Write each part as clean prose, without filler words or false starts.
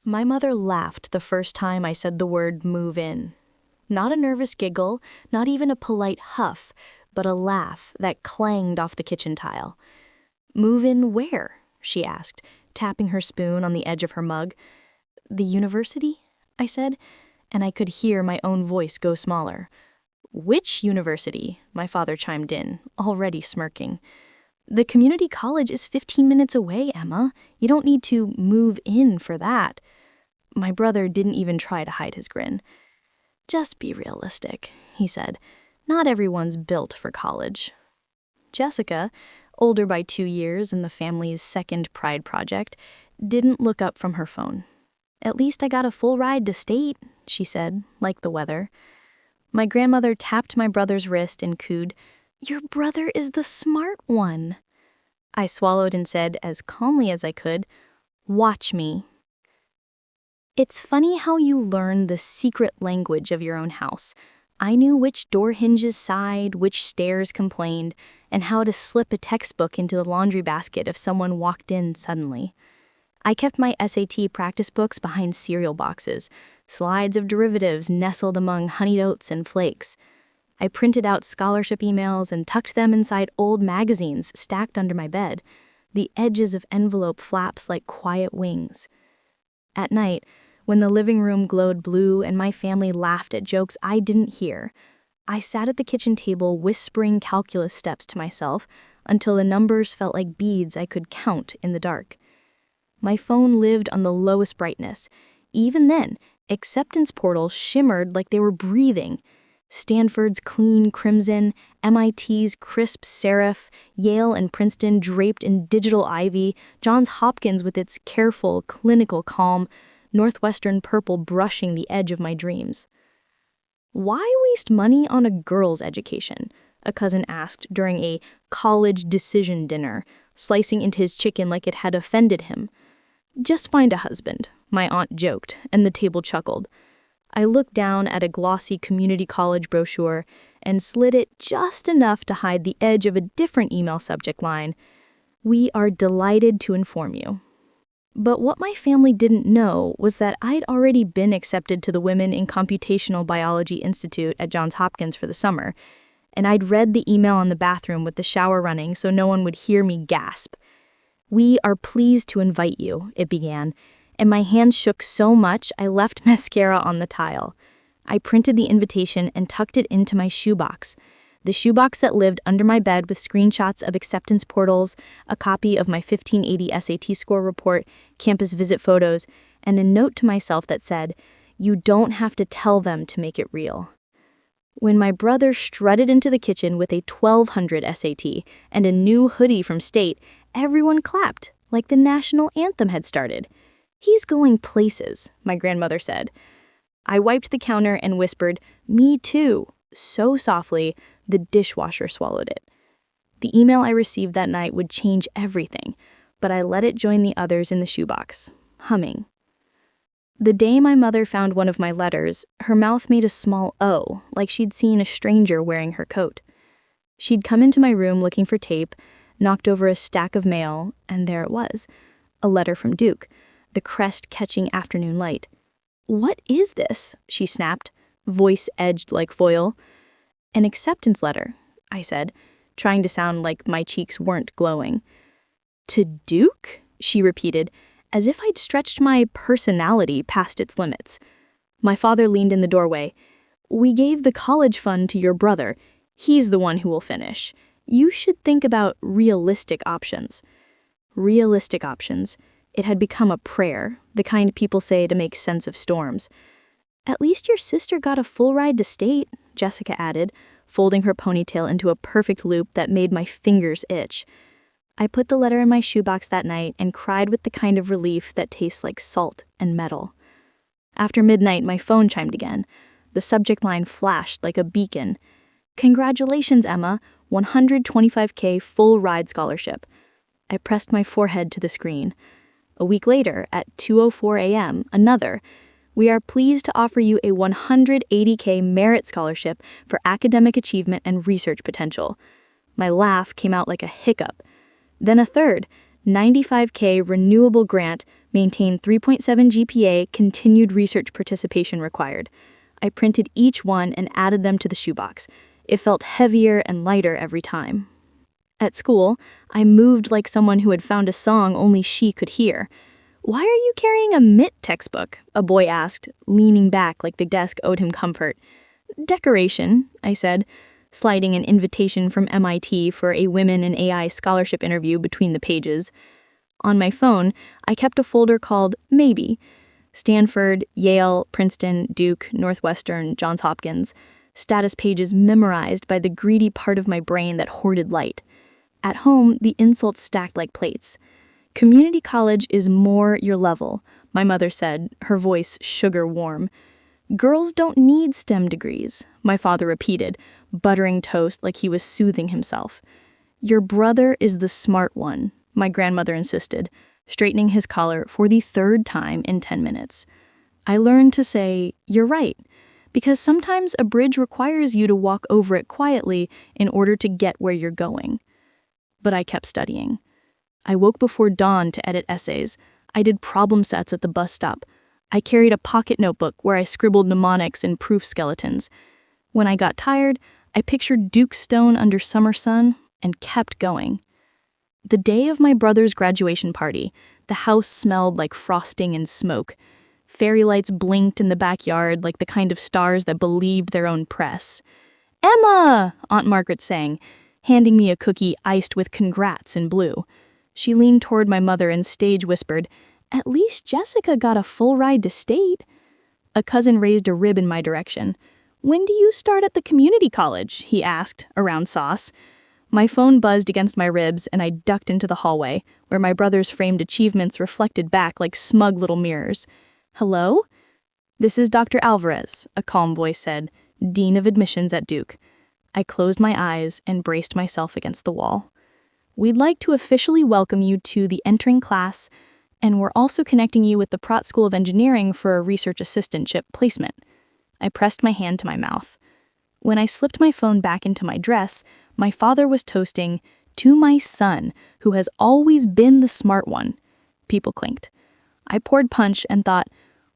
My mother laughed the first time I said the word move in. Not a nervous giggle, not even a polite huff, but a laugh that clanged off the kitchen tile. Move in where? She asked, tapping her spoon on the edge of her mug. The university? I said, and I could hear my own voice go smaller. Which university? My father chimed in, already smirking. The community college is 15 minutes away, Emma. You don't need to move in for that. My brother didn't even try to hide his grin. Just be realistic, he said. Not everyone's built for college. Jessica, older by 2 years and the family's second pride project, didn't look up from her phone. At least I got a full ride to state, she said, like the weather. My grandmother tapped my brother's wrist and cooed, Your brother is the smart one. I swallowed and said, as calmly as I could, Watch me. It's funny how you learn the secret language of your own house. I knew which door hinges sighed, which stairs complained, and how to slip a textbook into the laundry basket if someone walked in suddenly. I kept my SAT practice books behind cereal boxes, slides of derivatives nestled among honeyed oats and flakes. I printed out scholarship emails and tucked them inside old magazines stacked under my bed, the edges of envelope flaps like quiet wings. At night, when the living room glowed blue and my family laughed at jokes I didn't hear, I sat at the kitchen table whispering calculus steps to myself until the numbers felt like beads I could count in the dark. My phone lived on the lowest brightness. Even then, acceptance portals shimmered like they were breathing. Stanford's clean crimson, MIT's crisp serif, Yale and Princeton draped in digital ivy, Johns Hopkins with its careful, clinical calm, Northwestern purple brushing the edge of my dreams. Why waste money on a girl's education? A cousin asked during a college decision dinner, slicing into his chicken like it had offended him. Just find a husband, my aunt joked, and the table chuckled. I looked down at a glossy community college brochure and slid it just enough to hide the edge of a different email subject line. We are delighted to inform you. But what my family didn't know was that I'd already been accepted to the Women in Computational Biology Institute at Johns Hopkins for the summer, and I'd read the email on the bathroom with the shower running so no one would hear me gasp. We are pleased to invite you, it began, and my hands shook so much I left mascara on the tile. I printed the invitation and tucked it into my shoebox. The shoebox that lived under my bed with screenshots of acceptance portals, a copy of my 1580 SAT score report, campus visit photos, and a note to myself that said, You don't have to tell them to make it real. When my brother strutted into the kitchen with a 1200 SAT and a new hoodie from State, everyone clapped, like the national anthem had started. He's going places, my grandmother said. I wiped the counter and whispered, Me too, so softly, the dishwasher swallowed it. The email I received that night would change everything, but I let it join the others in the shoebox, humming. The day my mother found one of my letters, her mouth made a small O, like she'd seen a stranger wearing her coat. She'd come into my room looking for tape, knocked over a stack of mail, and there it was, a letter from Duke, the crest catching afternoon light. What is this? She snapped, voice edged like foil. An acceptance letter, I said, trying to sound like my cheeks weren't glowing. To Duke? She repeated, as if I'd stretched my personality past its limits. My father leaned in the doorway. We gave the college fund to your brother. He's the one who will finish. You should think about realistic options. Realistic options. It had become a prayer, the kind people say to make sense of storms. At least your sister got a full ride to State, Jessica added, folding her ponytail into a perfect loop that made my fingers itch. I put the letter in my shoebox that night and cried with the kind of relief that tastes like salt and metal. After midnight, my phone chimed again. The subject line flashed like a beacon. Congratulations, Emma, 125K full ride scholarship. I pressed my forehead to the screen. A week later, at 2:04 a.m., another. We are pleased to offer you a 180K merit scholarship for academic achievement and research potential. My laugh came out like a hiccup. Then a third, 95K renewable grant Maintain 3.7 GPA, continued research participation required. I printed each one and added them to the shoebox. It felt heavier and lighter every time. At school, I moved like someone who had found a song only she could hear. "Why are you carrying a MIT textbook?" a boy asked, leaning back like the desk owed him comfort. "Decoration," I said, sliding an invitation from MIT for a Women in AI scholarship interview between the pages. On my phone, I kept a folder called Maybe. Stanford, Yale, Princeton, Duke, Northwestern, Johns Hopkins. Status pages memorized by the greedy part of my brain that hoarded light. At home, the insults stacked like plates. "Community college is more your level," my mother said, her voice sugar warm. "Girls don't need STEM degrees," my father repeated, buttering toast like he was soothing himself. "Your brother is the smart one," my grandmother insisted, straightening his collar for the third time in 10 minutes. I learned to say, "You're right," because sometimes a bridge requires you to walk over it quietly in order to get where you're going. But I kept studying. I woke before dawn to edit essays. I did problem sets at the bus stop. I carried a pocket notebook where I scribbled mnemonics and proof skeletons. When I got tired, I pictured Duke Stone under summer sun and kept going. The day of my brother's graduation party, the house smelled like frosting and smoke. Fairy lights blinked in the backyard like the kind of stars that believed their own press. "Emma!" Aunt Margaret sang, handing me a cookie iced with congrats in blue. She leaned toward my mother and stage whispered, "At least Jessica got a full ride to state." A cousin raised a rib in my direction. "When do you start at the community college?" he asked, around sauce. My phone buzzed against my ribs and I ducked into the hallway, where my brother's framed achievements reflected back like smug little mirrors. "Hello?" "This is Dr. Alvarez," a calm voice said, Dean of Admissions at Duke. I closed my eyes and braced myself against the wall. "We'd like to officially welcome you to the entering class, and we're also connecting you with the Pratt School of Engineering for a research assistantship placement." I pressed my hand to my mouth. When I slipped my phone back into my dress, my father was toasting, "To my son, who has always been the smart one." People clinked. I poured punch and thought,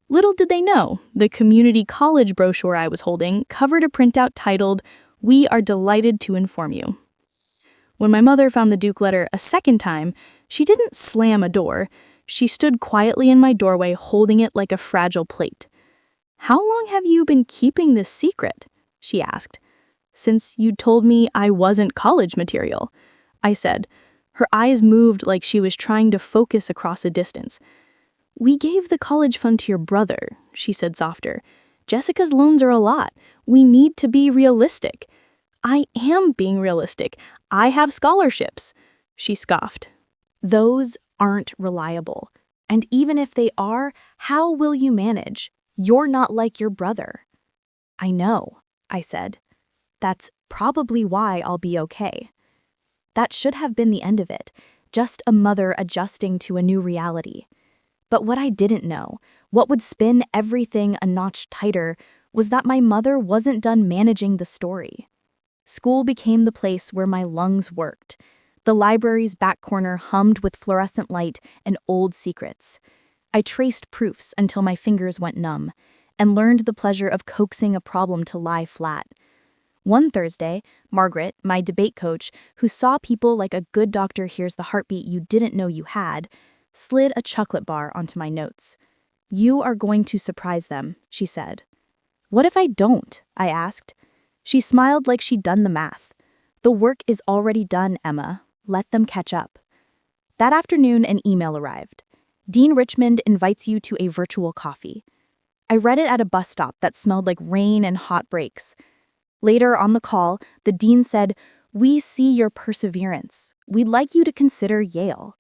little did they know, the community college brochure I was holding covered a printout titled, "We are delighted to inform you." When my mother found the Duke letter a second time, she didn't slam a door. She stood quietly in my doorway holding it like a fragile plate. "How long have you been keeping this secret?" she asked. "Since you told me I wasn't college material," I said. Her eyes moved like she was trying to focus across a distance. "We gave the college fund to your brother," she said softer. "Jessica's loans are a lot. We need to be realistic." "I am being realistic. I have scholarships," she scoffed. "Those aren't reliable. And even if they are, how will you manage? You're not like your brother." "I know," I said. "That's probably why I'll be okay." That should have been the end of it, just a mother adjusting to a new reality. But what I didn't know, what would spin everything a notch tighter, was that my mother wasn't done managing the story. School became the place where my lungs worked. The library's back corner hummed with fluorescent light and old secrets. I traced proofs until my fingers went numb, and learned the pleasure of coaxing a problem to lie flat. One Thursday, Margaret, my debate coach, who saw people like a good doctor hears the heartbeat you didn't know you had, slid a chocolate bar onto my notes. "You are going to surprise them," she said. "What if I don't?" I asked. She smiled like she'd done the math. "The work is already done, Emma. Let them catch up." That afternoon, an email arrived. "Dean Richmond invites you to a virtual coffee." I read it at a bus stop that smelled like rain and hot breaks. Later on the call, the dean said, "We see your perseverance. We'd like you to consider Yale."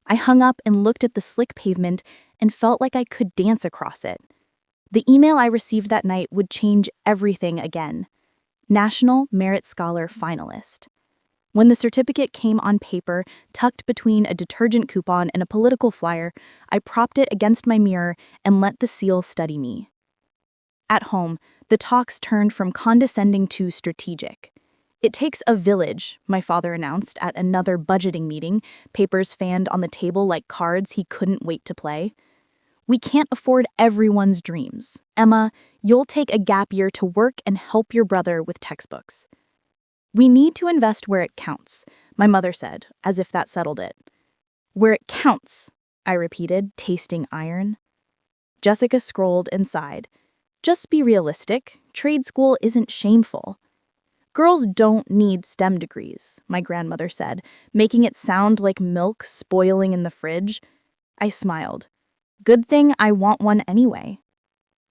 I hung up and looked at the slick pavement and felt like I could dance across it. The email I received that night would change everything again. National Merit Scholar finalist. When the certificate came on paper, tucked between a detergent coupon and a political flyer, I propped it against my mirror and let the seal study me. At home, the talks turned from condescending to strategic. It takes a village, my father announced at another budgeting meeting, papers fanned on the table like cards he couldn't wait to play. We can't afford everyone's dreams. Emma, you'll take a gap year to work and help your brother with textbooks. We need to invest where it counts, my mother said, as if that settled it. Where it counts, I repeated, tasting iron. Jessica scrolled and sighed. Just be realistic. Trade school isn't shameful. Girls don't need STEM degrees, my grandmother said, making it sound like milk spoiling in the fridge. I smiled. Good thing I want one anyway.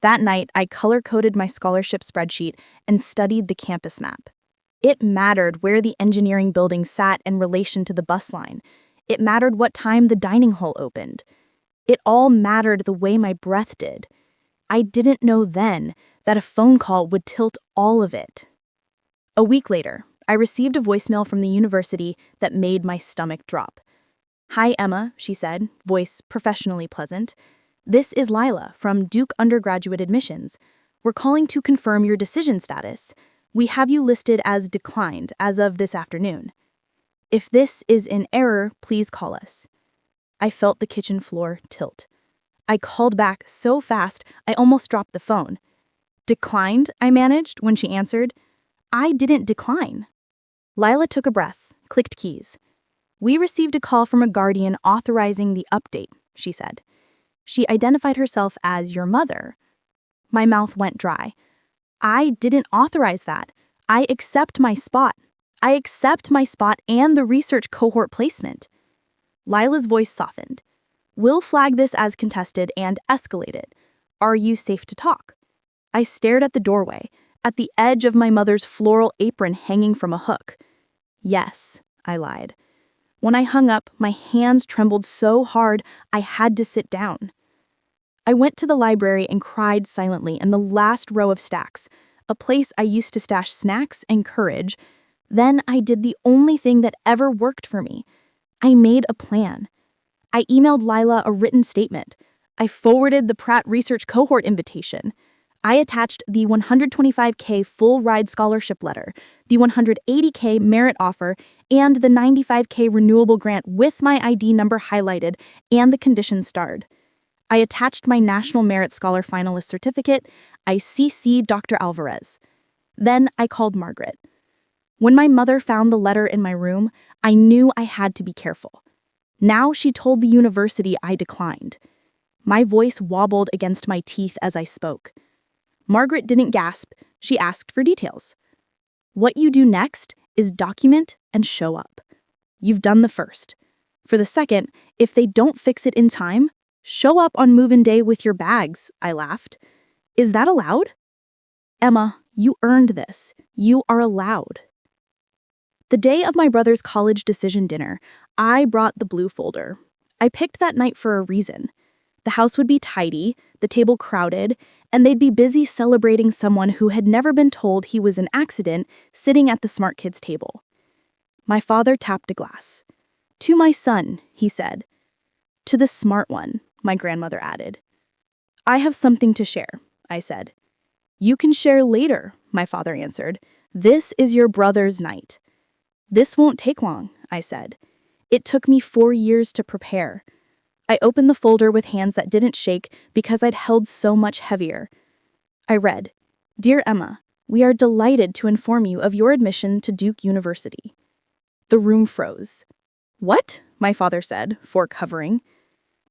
That night, I color-coded my scholarship spreadsheet and studied the campus map. It mattered where the engineering building sat in relation to the bus line. It mattered what time the dining hall opened. It all mattered the way my breath did. I didn't know then that a phone call would tilt all of it. A week later, I received a voicemail from the university that made my stomach drop. Hi, Emma, she said, voice professionally pleasant. This is Lila from Duke Undergraduate Admissions. We're calling to confirm your decision status. We have you listed as declined as of this afternoon. If this is in error, please call us. I felt the kitchen floor tilt. I called back so fast I almost dropped the phone. Declined, I managed when she answered. I didn't decline. Lila took a breath, clicked keys. We received a call from a guardian authorizing the update, she said. She identified herself as your mother. My mouth went dry. I didn't authorize that. I accept my spot. I accept my spot and the research cohort placement. Lila's voice softened. We'll flag this as contested and escalate it. Are you safe to talk? I stared at the doorway, at the edge of my mother's floral apron hanging from a hook. Yes, I lied. When I hung up, my hands trembled so hard I had to sit down. I went to the library and cried silently in the last row of stacks, a place I used to stash snacks and courage. Then I did the only thing that ever worked for me. I made a plan. I emailed Lila a written statement. I forwarded the Pratt Research Cohort invitation. I attached the $125K full ride scholarship letter, the $180K merit offer, and the $95K renewable grant with my ID number highlighted and the conditions starred. I attached my National Merit Scholar Finalist certificate. I CC'd Dr. Alvarez. Then I called Margaret. When my mother found the letter in my room, I knew I had to be careful. Now she told the university I declined. My voice wobbled against my teeth as I spoke. Margaret didn't gasp. She asked for details. What you do next is document and show up. You've done the first. For the second, if they don't fix it in time, show up on move-in day with your bags, I laughed. Is that allowed? Emma, you earned this. You are allowed. The day of my brother's college decision dinner, I brought the blue folder. I picked that night for a reason. The house would be tidy, the table crowded, and they'd be busy celebrating someone who had never been told he was an accident sitting at the smart kids' table. My father tapped a glass. To my son, he said. To the smart one, my grandmother added. I have something to share, I said. You can share later, my father answered. This is your brother's night. This won't take long, I said. It took me 4 years to prepare. I opened the folder with hands that didn't shake because I'd held so much heavier. I read, Dear Emma, we are delighted to inform you of your admission to Duke University. The room froze. What? My father said, fork hovering.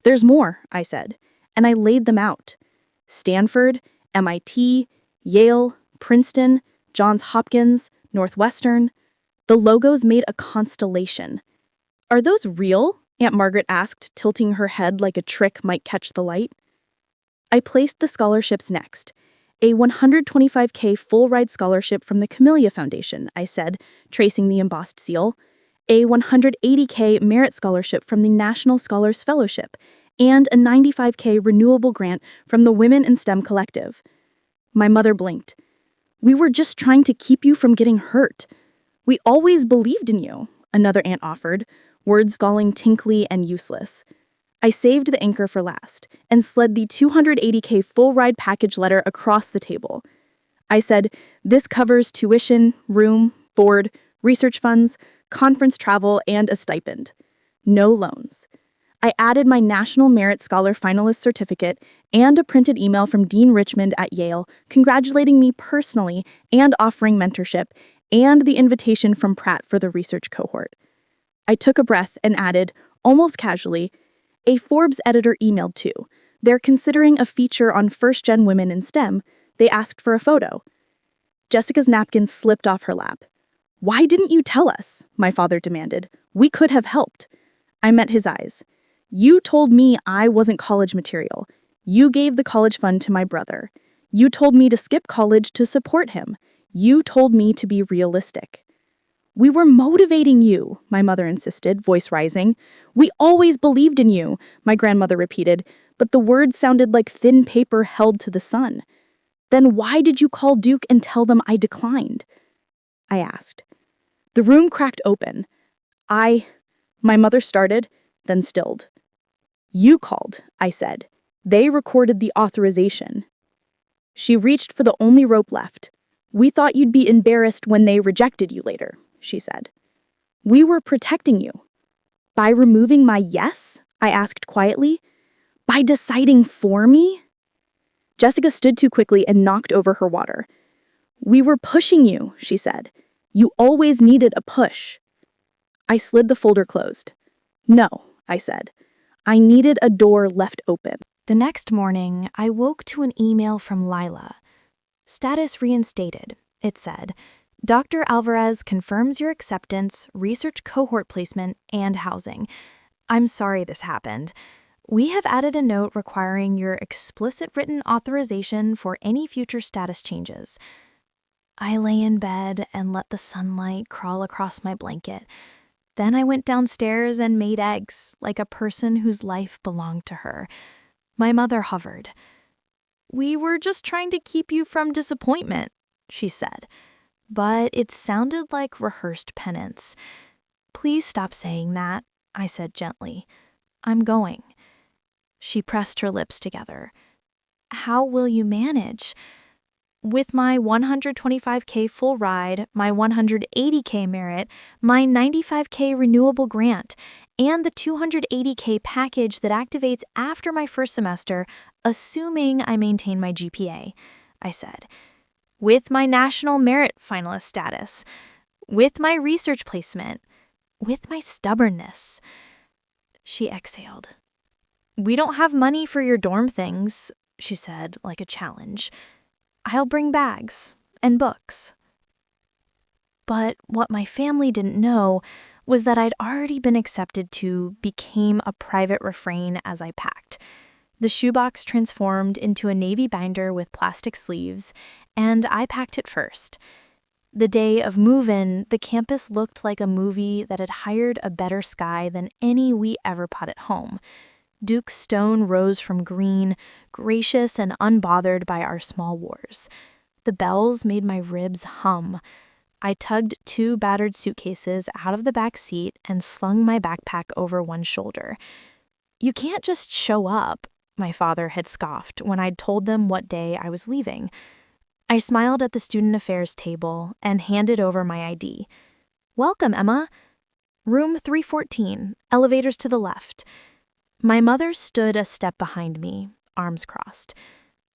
There's more, I said, and I laid them out. Stanford, MIT, Yale, Princeton, Johns Hopkins, Northwestern. The logos made a constellation. Are those real? Aunt Margaret asked, tilting her head like a trick might catch the light. I placed the scholarships next. A $125K full-ride scholarship from the Camellia Foundation, I said, tracing the embossed seal. A $180K merit scholarship from the National Scholars Fellowship, and a $95K renewable grant from the Women in STEM Collective. My mother blinked. We were just trying to keep you from getting hurt. We always believed in you, another aunt offered, words galling tinkly and useless. I saved the anchor for last and slid the $280K full-ride package letter across the table. I said, this covers tuition, room, board, research funds, conference travel, and a stipend. No loans. I added my National Merit Scholar finalist certificate and a printed email from Dean Richmond at Yale congratulating me personally and offering mentorship, and the invitation from Pratt for the research cohort. I took a breath and added, almost casually, a Forbes editor emailed too. They're considering a feature on first-gen women in STEM. They asked for a photo. Jessica's napkin slipped off her lap. "Why didn't you tell us?" my father demanded. "We could have helped." I met his eyes. "You told me I wasn't college material. You gave the college fund to my brother. You told me to skip college to support him. You told me to be realistic." "We were motivating you," my mother insisted, voice rising. "We always believed in you," my grandmother repeated, but the words sounded like thin paper held to the sun. "Then why did you call Duke and tell them I declined?" I asked. The room cracked open. My mother started, then stilled. "You called," I said. "They recorded the authorization." She reached for the only rope left. "We thought you'd be embarrassed when they rejected you later," she said. "We were protecting you." "By removing my yes?" I asked quietly. "By deciding for me?" Jessica stood too quickly and knocked over her water. "We were pushing you," she said. "You always needed a push." I slid the folder closed. "No," I said. "I needed a door left open." The next morning, I woke to an email from Lila. Status reinstated, it said. Dr. Alvarez confirms your acceptance, research cohort placement, and housing. I'm sorry this happened. We have added a note requiring your explicit written authorization for any future status changes. I lay in bed and let the sunlight crawl across my blanket. Then I went downstairs and made eggs, like a person whose life belonged to her. My mother hovered. "We were just trying to keep you from disappointment," she said. But it sounded like rehearsed penance. "Please stop saying that," I said gently. "I'm going." She pressed her lips together. "How will you manage?" "With my 125K full ride, my 180K merit, my 95K renewable grant, and the 280K package that activates after my first semester, assuming I maintain my GPA," I said. "With my national merit finalist status, with my research placement, with my stubbornness." She exhaled. "We don't have money for your dorm things," she said, like a challenge. "I'll bring bags and books." But what my family didn't know was that I'd already been accepted to became a private refrain as I packed. The shoebox transformed into a navy binder with plastic sleeves, and I packed it first. The day of move-in, the campus looked like a movie that had hired a better sky than any we ever put at home. Duke's stone rose from green, gracious and unbothered by our small wars. The bells made my ribs hum. I tugged 2 battered suitcases out of the back seat and slung my backpack over one shoulder. "You can't just show up," my father had scoffed when I'd told them what day I was leaving. I smiled at the student affairs table and handed over my ID. "Welcome, Emma. Room 314, elevators to the left." My mother stood a step behind me, arms crossed.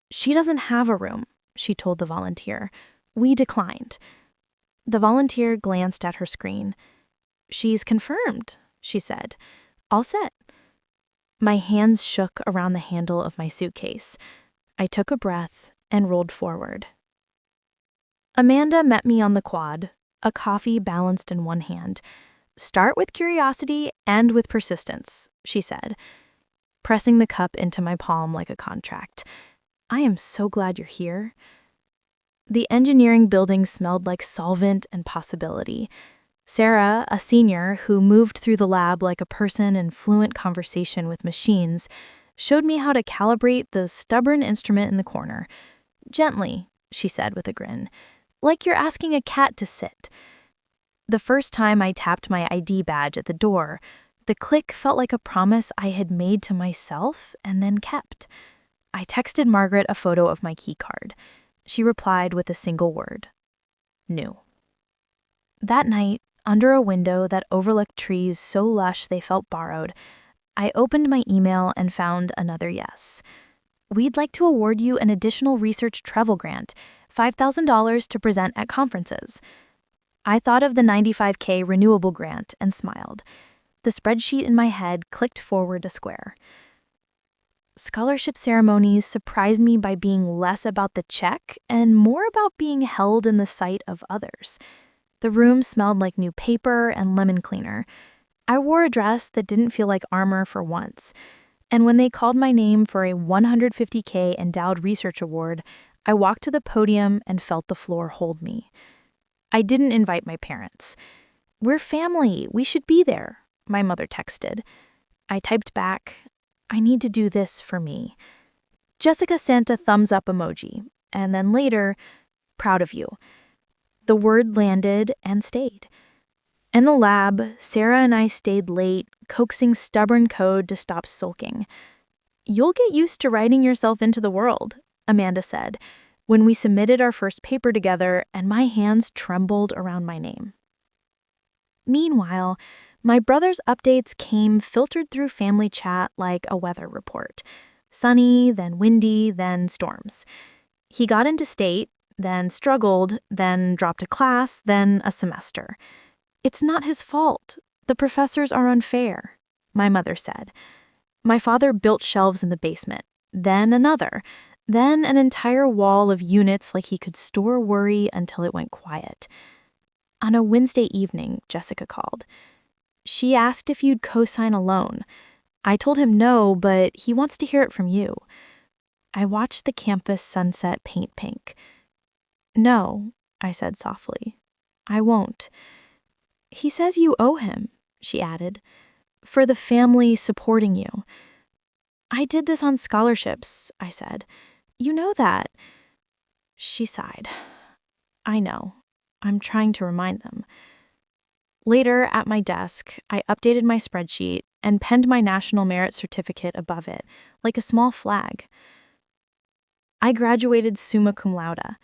"She doesn't have a room," she told the volunteer. "We declined." The volunteer glanced at her screen. "She's confirmed," she said. "All set." My hands shook around the handle of my suitcase. I took a breath and rolled forward. Amanda met me on the quad, a coffee balanced in one hand. "Start with curiosity, end with persistence," she said, pressing the cup into my palm like a contract. "I am so glad you're here." The engineering building smelled like solvent and possibility. Sarah, a senior who moved through the lab like a person in fluent conversation with machines, showed me how to calibrate the stubborn instrument in the corner. "Gently," she said with a grin, "like you're asking a cat to sit." The first time I tapped my ID badge at the door, the click felt like a promise I had made to myself and then kept. I texted Margaret a photo of my key card. She replied with a single word: "New." That night, under a window that overlooked trees so lush they felt borrowed, I opened my email and found another yes. We'd like to award you an additional research travel grant, $5,000 to present at conferences. I thought of the $95K renewable grant and smiled. The spreadsheet in my head clicked forward a square. Scholarship ceremonies surprised me by being less about the check and more about being held in the sight of others. The room smelled like new paper and lemon cleaner. I wore a dress that didn't feel like armor for once. And when they called my name for a $150K endowed research award, I walked to the podium and felt the floor hold me. I didn't invite my parents. "We're family. We should be there," my mother texted. I typed back, "I need to do this for me." Jessica sent a thumbs up emoji, and then later, "Proud of you." The word landed and stayed. In the lab, Sarah and I stayed late, coaxing stubborn code to stop sulking. "You'll get used to writing yourself into the world," Amanda said, when we submitted our first paper together and my hands trembled around my name. Meanwhile, my brother's updates came filtered through family chat like a weather report. Sunny, then windy, then storms. He got into state, then struggled, then dropped a class, then a semester. "It's not his fault. The professors are unfair," my mother said. My father built shelves in the basement, then another, then an entire wall of units like he could store worry until it went quiet. On a Wednesday evening, Jessica called. She asked if you'd co-sign a loan. I told him no, but he wants to hear it from you. I watched the campus sunset paint pink. "No," I said softly. "I won't." "He says you owe him," she added, "for the family supporting you." "I did this on scholarships," I said. "You know that." She sighed. "I know. I'm trying to remind them." Later, at my desk, I updated my spreadsheet and penned my National Merit Certificate above it, like a small flag. I graduated summa cum laude.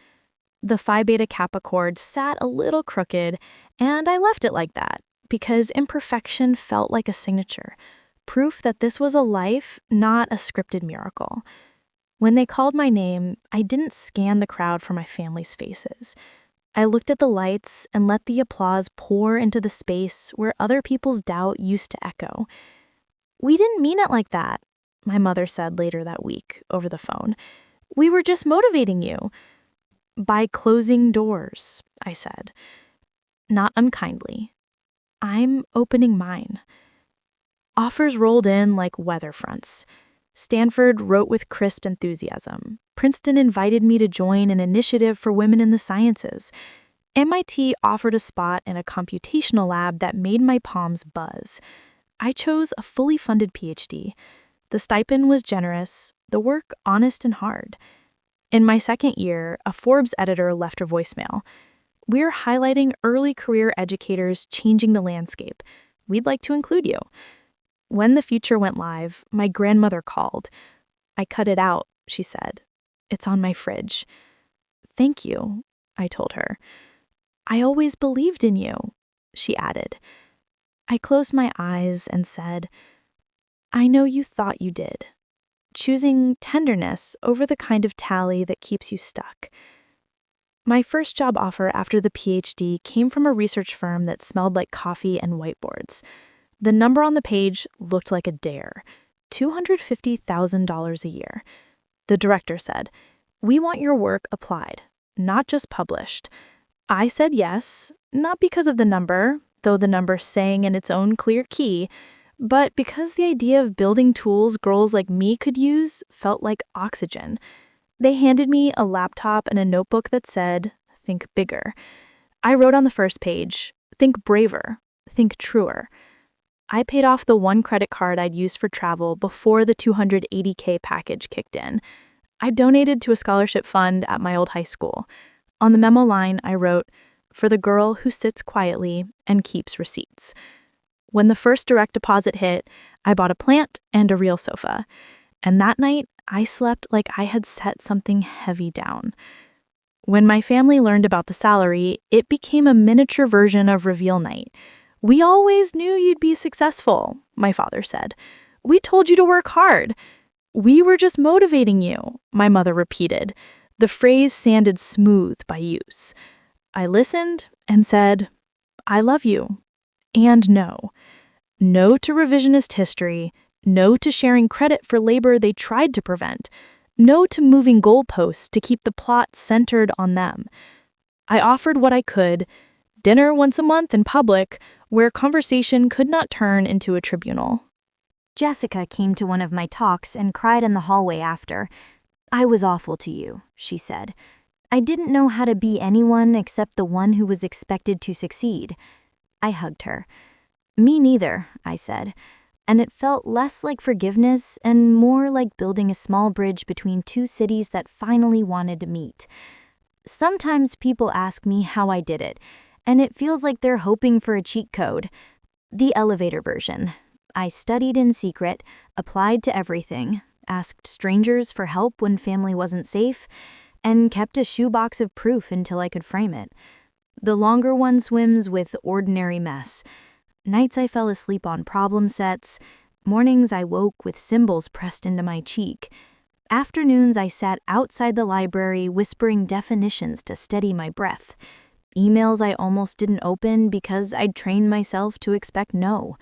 The Phi Beta Kappa cord sat a little crooked, and I left it like that, because imperfection felt like a signature, proof that this was a life, not a scripted miracle. When they called my name, I didn't scan the crowd for my family's faces. I looked at the lights and let the applause pour into the space where other people's doubt used to echo. "We didn't mean it like that," my mother said later that week over the phone. "We were just motivating you." "By closing doors," I said. Not unkindly. "I'm opening mine." Offers rolled in like weather fronts. Stanford wrote with crisp enthusiasm. Princeton invited me to join an initiative for women in the sciences. MIT offered a spot in a computational lab that made my palms buzz. I chose a fully funded PhD. The stipend was generous, the work honest and hard. In my second year, a Forbes editor left a voicemail. "We're highlighting early career educators changing the landscape. We'd like to include you." When the feature went live, my grandmother called. "I cut it out," she said. "It's on my fridge." "Thank you," I told her. "I always believed in you," she added. I closed my eyes and said, "I know you thought you did," choosing tenderness over the kind of tally that keeps you stuck. My first job offer after the PhD came from a research firm that smelled like coffee and whiteboards. The number on the page looked like a dare, $250,000 a year. The director said, "We want your work applied, not just published." I said yes, not because of the number, though the number sang in its own clear key, but because the idea of building tools girls like me could use felt like oxygen. They handed me a laptop and a notebook that said, "Think bigger." I wrote on the first page, "Think braver, think truer." I paid off the one credit card I'd used for travel before the $280K package kicked in. I donated to a scholarship fund at my old high school. On the memo line, I wrote, "For the girl who sits quietly and keeps receipts." When the first direct deposit hit, I bought a plant and a real sofa. And that night, I slept like I had set something heavy down. When my family learned about the salary, it became a miniature version of reveal night. "We always knew you'd be successful," my father said. "We told you to work hard." "We were just motivating you," my mother repeated. The phrase sounded smooth by use. I listened and said, "I love you." And no. No to revisionist history. No to sharing credit for labor they tried to prevent. No to moving goalposts to keep the plot centered on them. I offered what I could: dinner once a month in public, where conversation could not turn into a tribunal. Jessica came to one of my talks and cried in the hallway after. "I was awful to you," she said. "I didn't know how to be anyone except the one who was expected to succeed." I hugged her. "Me neither," I said, and it felt less like forgiveness and more like building a small bridge between two cities that finally wanted to meet. Sometimes people ask me how I did it, and it feels like they're hoping for a cheat code. The elevator version. I studied in secret, applied to everything, asked strangers for help when family wasn't safe, and kept a shoebox of proof until I could frame it. The longer one swims with ordinary mess. Nights I fell asleep on problem sets. Mornings I woke with symbols pressed into my cheek. Afternoons I sat outside the library whispering definitions to steady my breath. Emails I almost didn't open because I'd trained myself to expect no.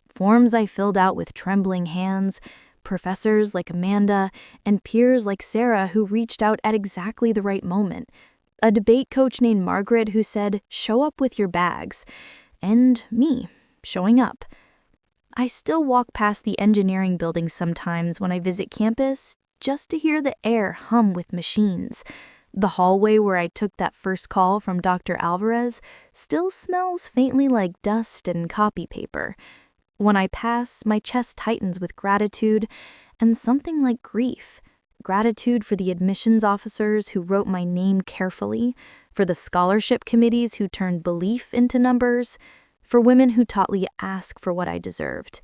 Forms I filled out with trembling hands. Professors like Amanda and peers like Sarah who reached out at exactly the right moment. A debate coach named Margaret who said, "Show up with your bags." And me, showing up. I still walk past the engineering buildings sometimes when I visit campus, just to hear the air hum with machines. The hallway where I took that first call from Dr. Alvarez still smells faintly like dust and copy paper. When I pass, my chest tightens with gratitude and something like grief. Gratitude for the admissions officers who wrote my name carefully, for the scholarship committees who turned belief into numbers, for women who taught me to ask for what I deserved.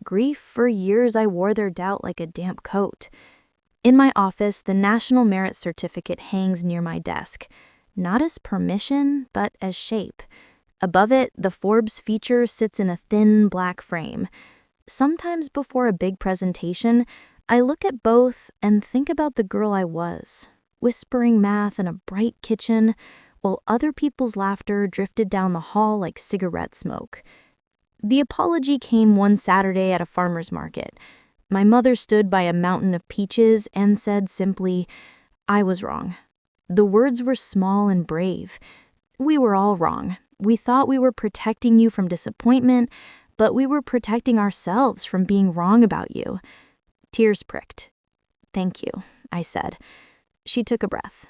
Grief for years I wore their doubt like a damp coat. In my office, the National Merit Certificate hangs near my desk, not as permission, but as shape. Above it, the Forbes feature sits in a thin black frame. Sometimes before a big presentation, I look at both and think about the girl I was, whispering math in a bright kitchen, while other people's laughter drifted down the hall like cigarette smoke. The apology came one Saturday at a farmer's market. My mother stood by a mountain of peaches and said simply, "I was wrong." The words were small and brave. We were all wrong. We thought we were protecting you from disappointment, but we were protecting ourselves from being wrong about you. Tears pricked. "Thank you," I said. She took a breath.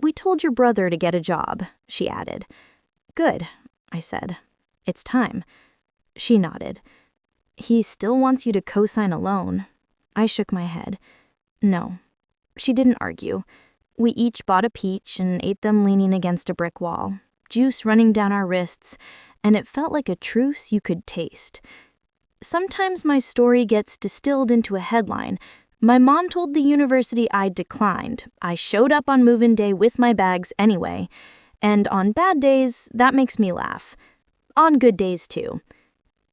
"We told your brother to get a job," she added. "Good," I said. "It's time." She nodded. "He still wants you to co-sign a loan." I shook my head. "No." She didn't argue. We each bought a peach and ate them leaning against a brick wall, juice running down our wrists, and it felt like a truce you could taste. Sometimes my story gets distilled into a headline. My mom told the university I declined. I showed up on move-in day with my bags anyway. And on bad days, that makes me laugh. On good days, too.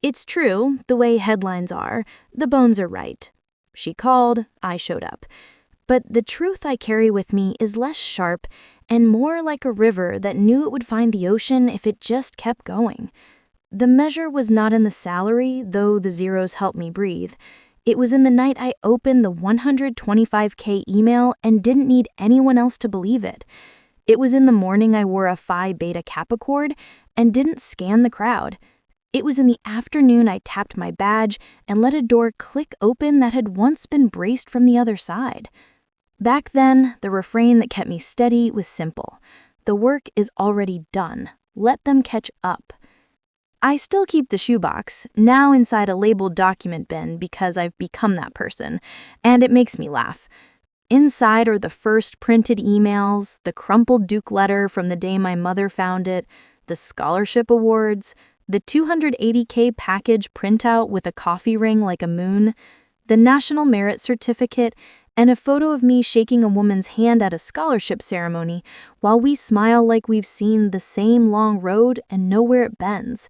It's true, the way headlines are, the bones are right. She called, I showed up. But the truth I carry with me is less sharp and more like a river that knew it would find the ocean if it just kept going. The measure was not in the salary, though the zeros helped me breathe. It was in the night I opened the $125K email and didn't need anyone else to believe it. It was in the morning I wore a Phi Beta Kappa cord and didn't scan the crowd. It was in the afternoon I tapped my badge and let a door click open that had once been braced from the other side. Back then, the refrain that kept me steady was simple. The work is already done. Let them catch up. I still keep the shoebox, now inside a labeled document bin because I've become that person, and it makes me laugh. Inside are the first printed emails, the crumpled Duke letter from the day my mother found it, the scholarship awards, the $280K package printout with a coffee ring like a moon, the National Merit Certificate, and a photo of me shaking a woman's hand at a scholarship ceremony while we smile like we've seen the same long road and know where it bends.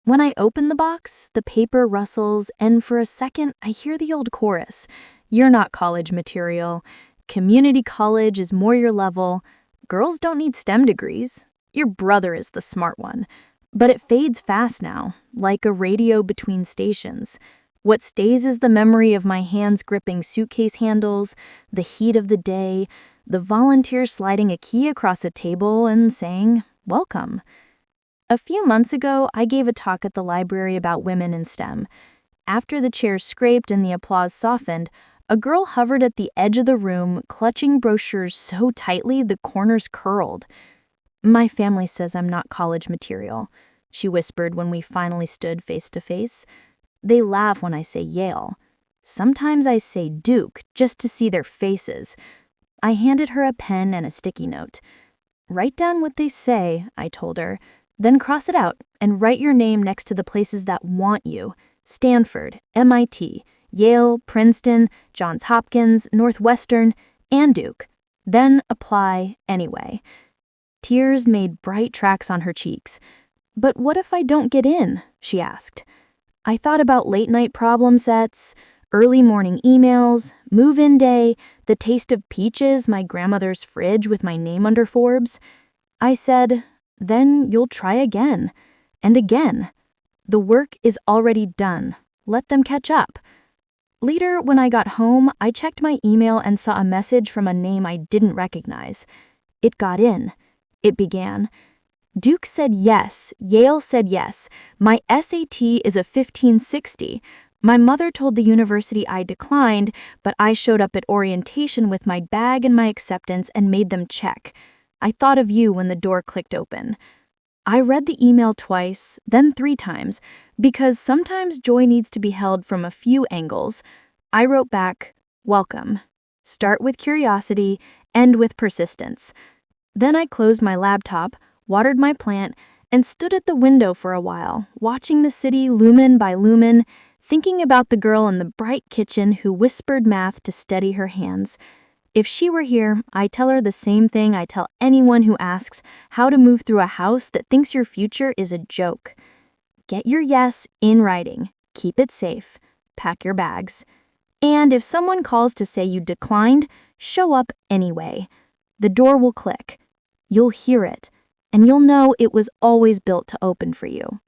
When I open the box, the paper rustles, and for a second, I hear the old chorus. You're not college material. Community college is more your level. Girls don't need STEM degrees. Your brother is the smart one. But it fades fast now, like a radio between stations. What stays is the memory of my hands gripping suitcase handles, the heat of the day, the volunteer sliding a key across a table and saying, "Welcome." A few months ago, I gave a talk at the library about women in STEM. After the chairs scraped and the applause softened, a girl hovered at the edge of the room, clutching brochures so tightly the corners curled. "My family says I'm not college material," she whispered when we finally stood face to face. "They laugh when I say Yale. Sometimes I say Duke just to see their faces." I handed her a pen and a sticky note. "Write down what they say," I told her, "then cross it out and write your name next to the places that want you. Stanford, MIT, Yale, Princeton, Johns Hopkins, Northwestern, and Duke. Then apply anyway." Tears made bright tracks on her cheeks. "But what if I don't get in?" she asked. I thought about late-night problem sets, early morning emails, move-in day, the taste of peaches, my grandmother's fridge with my name under Forbes. I said, "Then you'll try again, and again. The work is already done. Let them catch up." Later, when I got home, I checked my email and saw a message from a name I didn't recognize. It got in. It began, "Duke said yes, Yale said yes. My SAT is a 1560. My mother told the university I declined, but I showed up at orientation with my bag and my acceptance and made them check. I thought of you when the door clicked open." I read the email twice, then 3 times, because sometimes joy needs to be held from a few angles. I wrote back, "Welcome. Start with curiosity, end with persistence." Then I closed my laptop, watered my plant, and stood at the window for a while, watching the city lumen by lumen, thinking about the girl in the bright kitchen who whispered math to steady her hands. If she were here, I'd tell her the same thing I tell anyone who asks how to move through a house that thinks your future is a joke. Get your yes in writing, keep it safe, pack your bags. And if someone calls to say you declined, show up anyway. The door will click. You'll hear it, and you'll know it was always built to open for you.